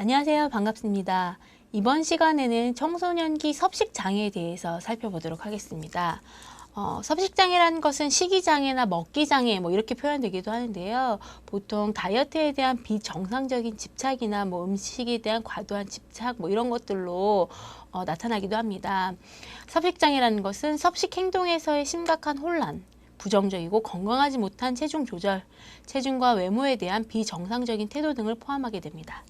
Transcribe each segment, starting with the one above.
안녕하세요. 반갑습니다. 이번 시간에는 청소년기 섭식장애에 대해서 살펴보도록 하겠습니다. 섭식장애라는 것은 식이장애나 먹기장애 뭐 이렇게 표현되기도 하는데요. 보통 다이어트에 대한 비정상적인 집착이나 뭐 음식에 대한 과도한 집착 뭐 이런 것들로 나타나기도 합니다. 섭식장애라는 것은 섭식 행동에서의 심각한 혼란, 부정적이고 건강하지 못한 체중 조절, 체중과 외모에 대한 비정상적인 태도 등을 포함하게 됩니다.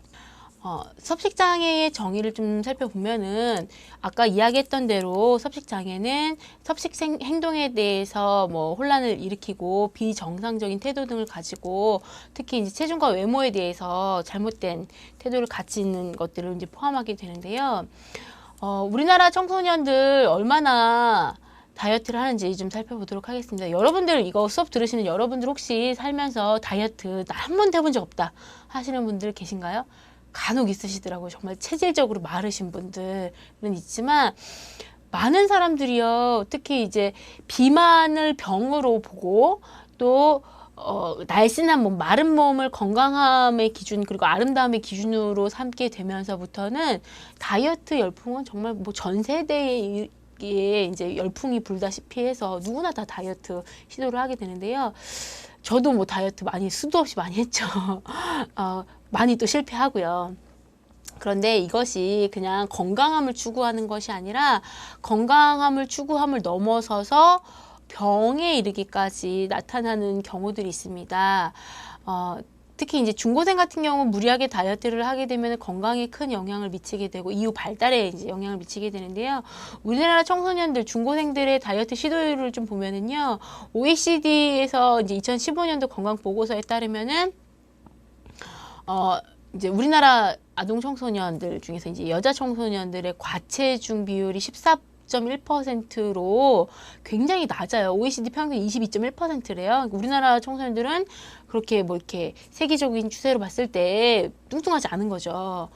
섭식장애의 정의를 좀 살펴보면은 아까 이야기했던 대로 섭식장애는 섭식 행동에 대해서 뭐 혼란을 일으키고 비정상적인 태도 등을 가지고 특히 이제 체중과 외모에 대해서 잘못된 태도를 가지는 것들을 이제 포함하게 되는데요. 우리나라 청소년들 얼마나 다이어트를 하는지 좀 살펴보도록 하겠습니다. 여러분들 이거 수업 들으시는 여러분들 혹시 살면서 다이어트 나 한 번도 해본 적 없다 하시는 분들 계신가요? 간혹 있으시더라고요. 정말 체질적으로 마르신 분들은 있지만 많은 사람들이요. 특히 이제 비만을 병으로 보고 또 날씬한 몸, 마른 몸을 건강함의 기준 그리고 아름다움의 기준으로 삼게 되면서부터는 다이어트 열풍은 정말 뭐 전 세대에 이제 열풍이 불다시피 해서 누구나 다 다이어트 시도를 하게 되는데요. 저도 뭐 다이어트 수도 없이 많이 했죠. 많이 또 실패하고요. 그런데 이것이 그냥 건강함을 추구하는 것이 아니라 건강함을 추구함을 넘어서서 병에 이르기까지 나타나는 경우들이 있습니다. 특히 이제 중고생 같은 경우 무리하게 다이어트를 하게 되면 건강에 큰 영향을 미치게 되고 이후 발달에 이제 영향을 미치게 되는데요. 우리나라 청소년들, 중고생들의 다이어트 시도율을 좀 보면은요, OECD에서 이제 2015년도 건강 보고서에 따르면은 이제 우리나라 아동 청소년들 중에서 이제 여자 청소년들의 과체중 비율이 14.1%로 굉장히 낮아요. OECD 평균 22.1%래요. 우리나라 청소년들은 그렇게 뭐 이렇게 세계적인 추세로 봤을 때 뚱뚱하지 않은 거죠.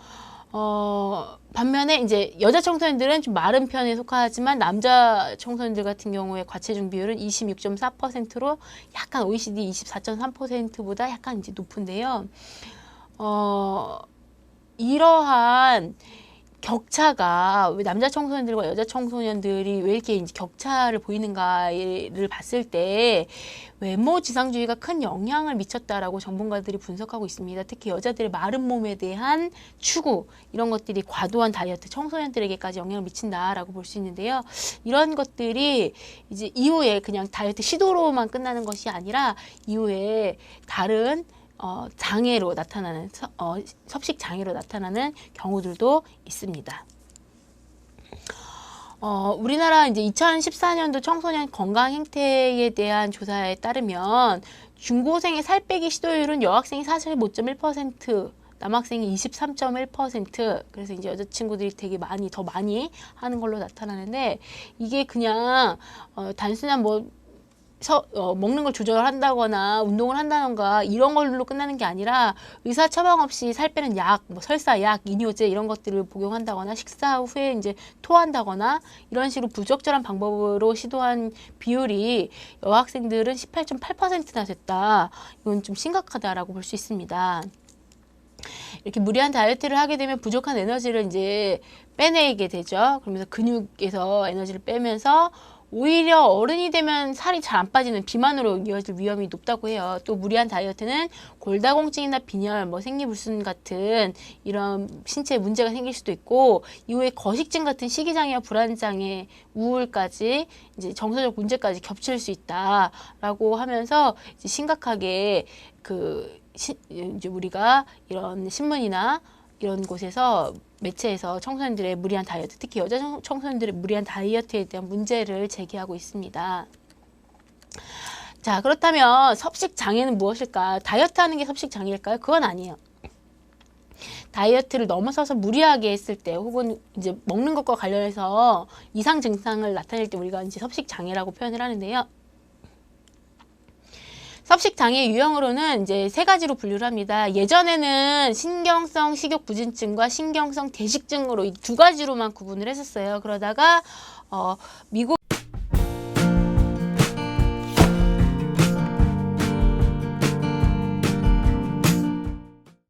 반면에 이제 여자 청소년들은 좀 마른 편에 속하지만 남자 청소년들 같은 경우에 과체중 비율은 26.4%로 약간 OECD 24.3%보다 약간 이제 높은데요. 이러한 격차가 왜 남자 청소년들과 여자 청소년들이 왜 이렇게 이제 격차를 보이는가를 봤을 때 외모 지상주의가 큰 영향을 미쳤다라고 전문가들이 분석하고 있습니다. 특히 여자들의 마른 몸에 대한 추구 이런 것들이 과도한 다이어트 청소년들에게까지 영향을 미친다라고 볼 수 있는데요. 이런 것들이 이제 이후에 그냥 다이어트 시도로만 끝나는 것이 아니라 이후에 다른 장애로 나타나는 섭식 장애로 나타나는 경우들도 있습니다. 우리나라 이제 2014년도 청소년 건강 행태에 대한 조사에 따르면 중고생의 살 빼기 시도율은 여학생이 45.1%, 남학생이 23.1%. 그래서 이제 여자친구들이 되게 더 많이 하는 걸로 나타나는데 이게 그냥 단순한 먹는 걸 조절한다거나 운동을 한다던가 이런 걸로 끝나는 게 아니라 의사 처방 없이 살 빼는 약, 뭐 설사약, 이뇨제 이런 것들을 복용한다거나 식사 후에 이제 토한다거나 이런 식으로 부적절한 방법으로 시도한 비율이 여학생들은 18.8%나 됐다. 이건 좀 심각하다라고 볼 수 있습니다. 이렇게 무리한 다이어트를 하게 되면 부족한 에너지를 이제 빼내게 되죠. 그러면서 근육에서 에너지를 빼면서 오히려 어른이 되면 살이 잘 안 빠지는 비만으로 이어질 위험이 높다고 해요. 또 무리한 다이어트는 골다공증이나 빈혈, 생리불순 같은 이런 신체에 문제가 생길 수도 있고 이후에 거식증 같은 식이장애와 불안장애, 우울까지 이제 정서적 문제까지 겹칠 수 있다라고 하면서 이제 심각하게 이제 우리가 이런 신문이나 이런 곳에서 매체에서 청소년들의 무리한 다이어트, 특히 여자 청소년들의 무리한 다이어트에 대한 문제를 제기하고 있습니다. 자, 그렇다면 섭식 장애는 무엇일까? 다이어트 하는 게 섭식 장애일까요? 그건 아니에요. 다이어트를 넘어서서 무리하게 했을 때 혹은 이제 먹는 것과 관련해서 이상 증상을 나타낼 때 우리가 이제 섭식 장애라고 표현을 하는데요. 섭식 장애 유형으로는 이제 세 가지로 분류를 합니다. 예전에는 신경성 식욕 부진증과 신경성 대식증으로 이 두 가지로만 구분을 했었어요. 그러다가 미국